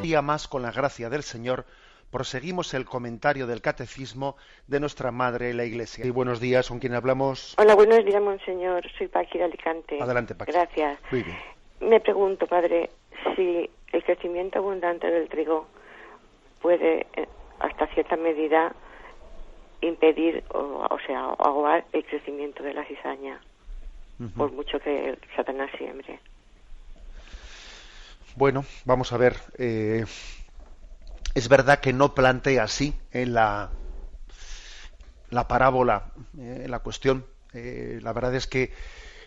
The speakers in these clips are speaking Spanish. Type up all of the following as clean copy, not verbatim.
día más, con la gracia del Señor, proseguimos el comentario del Catecismo de nuestra Madre, la Iglesia. Y buenos días, ¿con quién hablamos? Hola, buenos días, monseñor. Soy Paqui de Alicante. Adelante, Paqui. Gracias. Muy bien. Me pregunto, padre, si el crecimiento abundante del trigo puede, hasta cierta medida, impedir, o sea, ahogar el crecimiento de la cizaña, por mucho que el Satanás siembre. Bueno, vamos a ver. Es verdad que no plantea así en la parábola, la cuestión. La verdad es que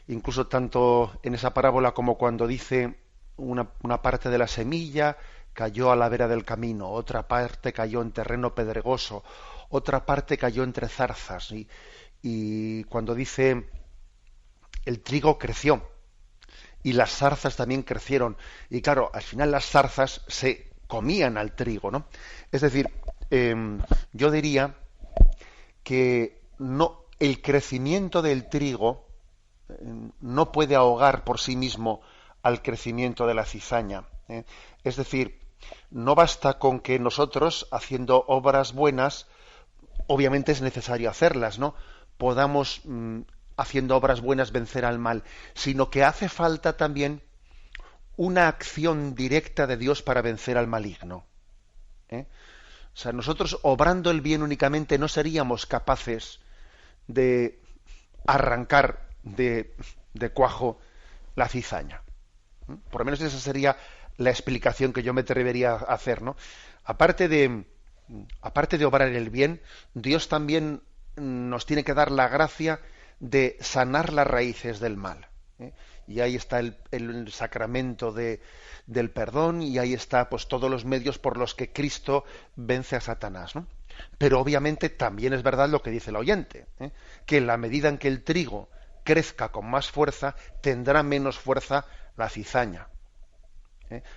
incluso tanto en esa parábola como cuando dice una parte de la semilla cayó a la vera del camino, otra parte cayó en terreno pedregoso, otra parte cayó entre zarzas, y cuando dice el trigo creció y las zarzas también crecieron, y claro, al final las zarzas se comían al trigo, ¿no? Es decir, yo diría que no, el crecimiento del trigo no puede ahogar por sí mismo al crecimiento de la cizaña. Es decir, no basta con que nosotros, haciendo obras buenas, obviamente es necesario hacerlas, ¿no? Podamos, haciendo obras buenas, vencer al mal, sino que hace falta también una acción directa de Dios para vencer al maligno. O sea, nosotros, obrando el bien únicamente, no seríamos capaces de arrancar de cuajo la cizaña. Por lo menos esa sería la explicación que yo me atrevería a hacer, ¿no? Aparte de obrar el bien, Dios también nos tiene que dar la gracia de sanar las raíces del mal. Y ahí está el sacramento del perdón, y ahí está, pues, todos los medios por los que Cristo vence a Satanás, ¿no? Pero obviamente también es verdad lo que dice el oyente, que en la medida en que el trigo crezca con más fuerza, tendrá menos fuerza la cizaña.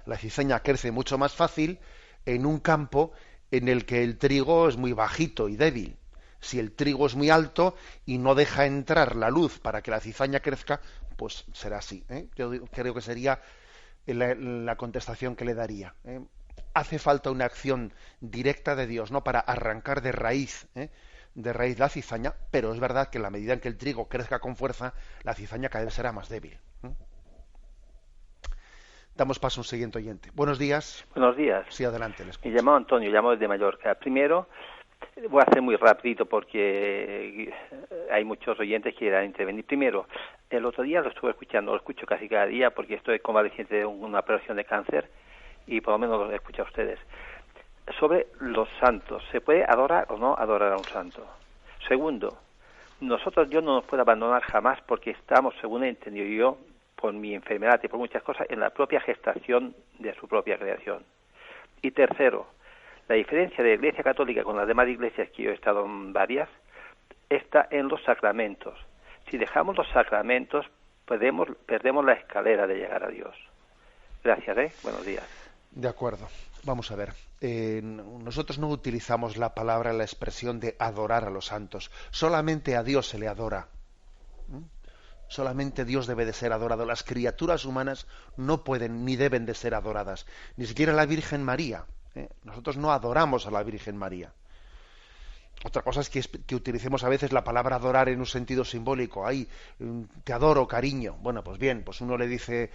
La cizaña crece mucho más fácil en un campo en el que el trigo es muy bajito y débil. Si el trigo es muy alto y no deja entrar la luz para que la cizaña crezca, pues será así. Yo creo que sería la contestación que le daría. Hace falta una acción directa de Dios, ¿no?, para arrancar de raíz la cizaña, pero es verdad que en la medida en que el trigo crezca con fuerza, la cizaña cada vez será más débil. Damos paso a un siguiente oyente. Buenos días. Buenos días. Sí, adelante. Les Me llamo Antonio, llamo desde Mallorca. Primero, voy a hacer muy rapidito porque hay muchos oyentes que quieran intervenir. Primero, el otro día lo estuve escuchando, lo escucho casi cada día porque estoy convaleciente de una operación de cáncer y por lo menos lo escucho a ustedes. Sobre los santos, ¿se puede adorar o no adorar a un santo? Segundo, Dios no nos puede abandonar jamás porque estamos, según he entendido yo, por mi enfermedad y por muchas cosas, en la propia gestación de su propia creación. Y tercero, la diferencia de la Iglesia Católica con las demás iglesias, que yo he estado en varias, está en los sacramentos. Si dejamos los sacramentos, perdemos la escalera de llegar a Dios. Gracias, buenos días. De acuerdo. Vamos a ver. Nosotros no utilizamos la palabra, la expresión de adorar a los santos. Solamente a Dios se le adora. Solamente Dios debe de ser adorado. Las criaturas humanas no pueden ni deben de ser adoradas. Ni siquiera la Virgen María. Nosotros no adoramos a la Virgen María. Otra cosa es que utilicemos a veces la palabra adorar en un sentido simbólico. Ay, te adoro, cariño. Bueno, pues bien, pues uno le dice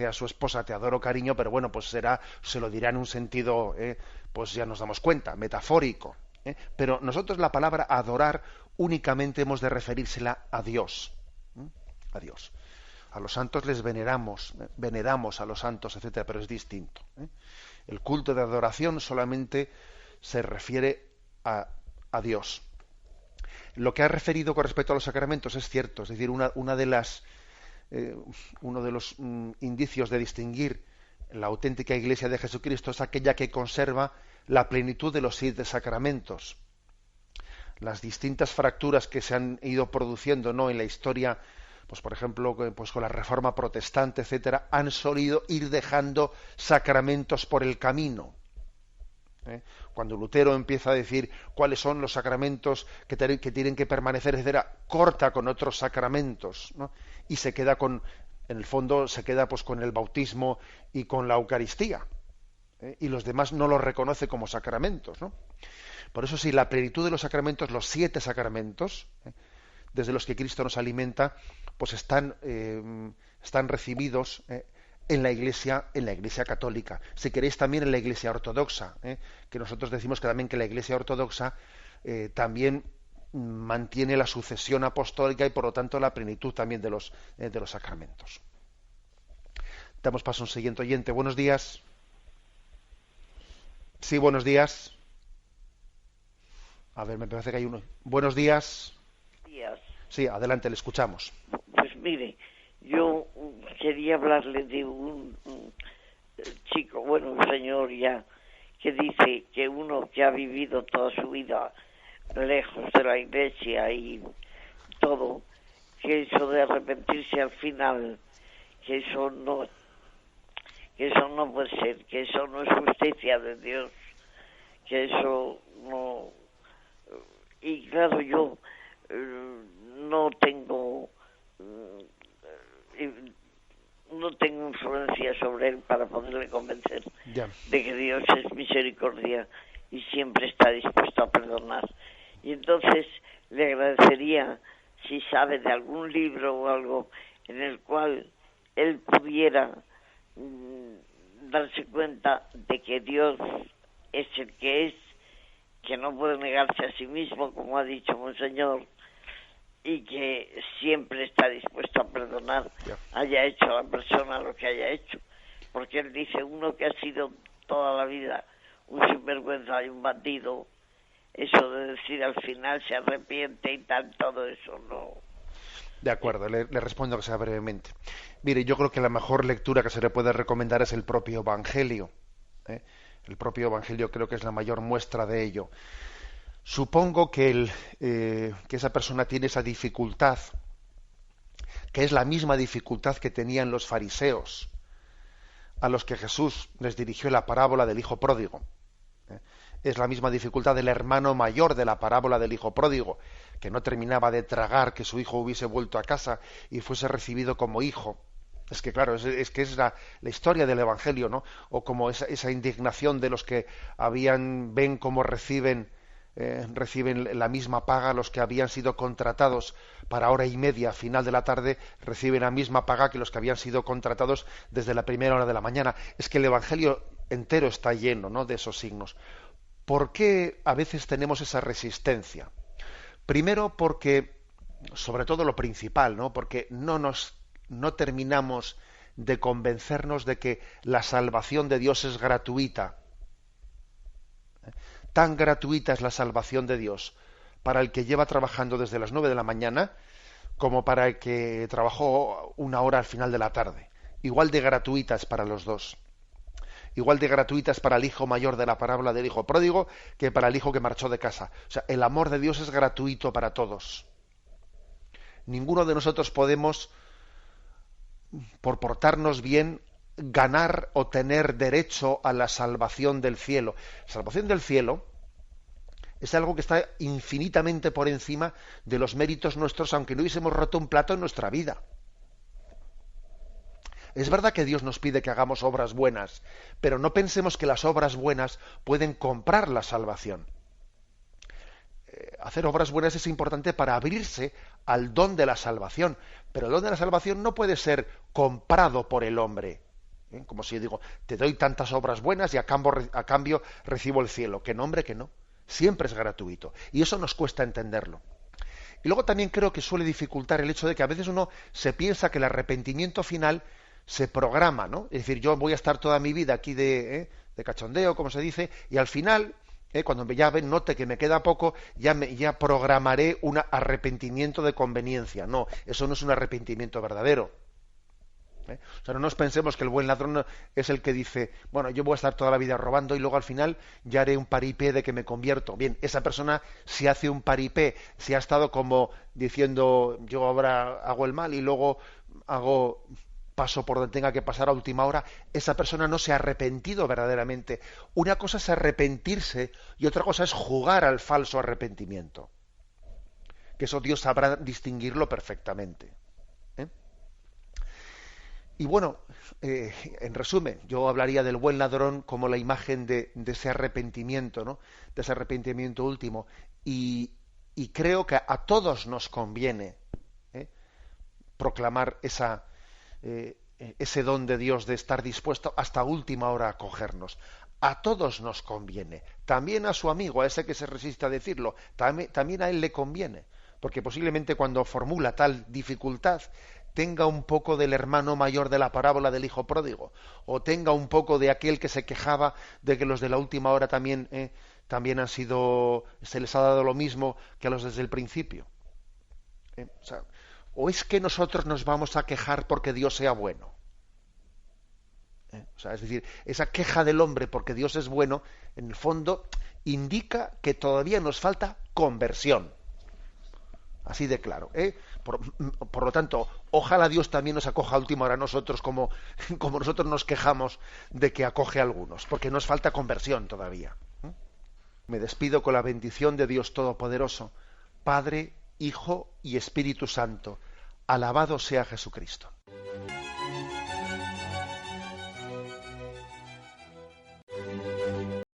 a su esposa te adoro, cariño, pero bueno, pues se lo dirá en un sentido, pues ya nos damos cuenta, metafórico. Pero nosotros la palabra adorar únicamente hemos de referírsela a Dios. A Dios. A los santos les veneramos a los santos, etcétera, pero es distinto. El culto de adoración solamente se refiere a Dios. Lo que ha referido con respecto a los sacramentos es cierto, es decir, uno de los indicios de distinguir la auténtica Iglesia de Jesucristo es aquella que conserva la plenitud de los 7 sacramentos. Las distintas fracturas que se han ido produciendo, ¿no?, en la historia, pues por ejemplo, pues con la Reforma Protestante, etcétera, han solido ir dejando sacramentos por el camino. Cuando Lutero empieza a decir cuáles son los sacramentos que tienen que permanecer, etcétera, corta con otros sacramentos, ¿no?, y se queda en el fondo se queda pues con el bautismo y con la Eucaristía. y los demás no los reconoce como sacramentos, ¿no? Por eso sí, la plenitud de los sacramentos, los 7 sacramentos, desde los que Cristo nos alimenta, pues están recibidos en la Iglesia católica. Si queréis, también en la Iglesia ortodoxa, que nosotros decimos que también que la Iglesia ortodoxa también mantiene la sucesión apostólica y por lo tanto la plenitud también de los sacramentos. Damos paso a un siguiente oyente. Buenos días. Sí, buenos días. A ver, me parece que hay uno. Buenos días. Días. Sí, adelante, le escuchamos. Pues mire, yo quería hablarle de un chico, bueno, un señor ya, que dice que uno que ha vivido toda su vida lejos de la iglesia y todo, que eso de arrepentirse al final, que eso no puede ser, que eso no es justicia de Dios, que eso no. Y claro, yo no tengo influencia sobre él para poderle convencer de que Dios es misericordia y siempre está dispuesto a perdonar. Y entonces le agradecería si sabe de algún libro o algo en el cual él pudiera darse cuenta de que Dios es el que es, que no puede negarse a sí mismo, como ha dicho Monseñor, y que siempre está dispuesto a perdonar, haya hecho a la persona lo que haya hecho. Porque él dice, uno que ha sido toda la vida un sinvergüenza y un bandido, eso de decir al final se arrepiente y tal, todo eso no. De acuerdo, le respondo que sea brevemente. Mire, yo creo que la mejor lectura que se le puede recomendar es el propio Evangelio. El propio Evangelio creo que es la mayor muestra de ello. Supongo que esa persona tiene esa dificultad, que es la misma dificultad que tenían los fariseos, a los que Jesús les dirigió la parábola del hijo pródigo. Es la misma dificultad del hermano mayor de la parábola del hijo pródigo, que no terminaba de tragar que su hijo hubiese vuelto a casa y fuese recibido como hijo. Es que claro, es que es la historia del Evangelio, ¿no? O como esa indignación de los que ven cómo reciben la misma paga, los que habían sido contratados para hora y media, final de la tarde, reciben la misma paga que los que habían sido contratados desde la primera hora de la mañana. Es que el Evangelio entero está lleno, ¿no?, de esos signos. ¿Por qué a veces tenemos esa resistencia? Primero porque, sobre todo lo principal, ¿no?, porque no terminamos de convencernos de que la salvación de Dios es gratuita. Tan gratuita es la salvación de Dios para el que lleva trabajando desde las 9 de la mañana como para el que trabajó una hora al final de la tarde. Igual de gratuita es para los dos. Igual de gratuita es para el hijo mayor de la parábola del hijo pródigo que para el hijo que marchó de casa. O sea, el amor de Dios es gratuito para todos. Ninguno de nosotros podemos, por portarnos bien, ganar o tener derecho a la salvación del cielo. La salvación del cielo es algo que está infinitamente por encima de los méritos nuestros, aunque no hubiésemos roto un plato en nuestra vida. Es verdad que Dios nos pide que hagamos obras buenas, pero no pensemos que las obras buenas pueden comprar la salvación. Hacer obras buenas es importante para abrirse al don de la salvación, pero el don de la salvación no puede ser comprado por el hombre. Como si yo digo, te doy tantas obras buenas y a cambio recibo el cielo. Que no, hombre, que no. Siempre es gratuito. Y eso nos cuesta entenderlo. Y luego también creo que suele dificultar el hecho de que a veces uno se piensa que el arrepentimiento final se programa, ¿no? Es decir, yo voy a estar toda mi vida aquí de cachondeo, como se dice, y al final, cuando ya note que me queda poco, ya programaré un arrepentimiento de conveniencia. No, eso no es un arrepentimiento verdadero. O sea, no nos pensemos que el buen ladrón es el que dice, bueno, yo voy a estar toda la vida robando y luego al final ya haré un paripé de que me convierto. Bien, esa persona si hace un paripé, si ha estado como diciendo, yo ahora hago el mal y luego paso por donde tenga que pasar a última hora, esa persona no se ha arrepentido verdaderamente. Una cosa es arrepentirse y otra cosa es jugar al falso arrepentimiento. Que eso Dios sabrá distinguirlo perfectamente. Y bueno, en resumen, yo hablaría del buen ladrón como la imagen de ese arrepentimiento, ¿no? De ese arrepentimiento último. Y creo que a todos nos conviene proclamar ese don de Dios de estar dispuesto hasta última hora a acogernos. A todos nos conviene. También a su amigo, a ese que se resiste a decirlo, también a él le conviene. Porque posiblemente cuando formula tal dificultad tenga un poco del hermano mayor de la parábola del hijo pródigo, o tenga un poco de aquel que se quejaba de que los de la última hora también han sido, se les ha dado lo mismo que a los desde el principio. O es que nosotros nos vamos a quejar porque Dios sea bueno. Es decir, esa queja del hombre porque Dios es bueno, en el fondo indica que todavía nos falta conversión. Así de claro. Por lo tanto, ojalá Dios también nos acoja a última hora a nosotros como nosotros nos quejamos de que acoge a algunos, porque nos falta conversión todavía. Me despido con la bendición de Dios Todopoderoso, Padre, Hijo y Espíritu Santo. Alabado sea Jesucristo.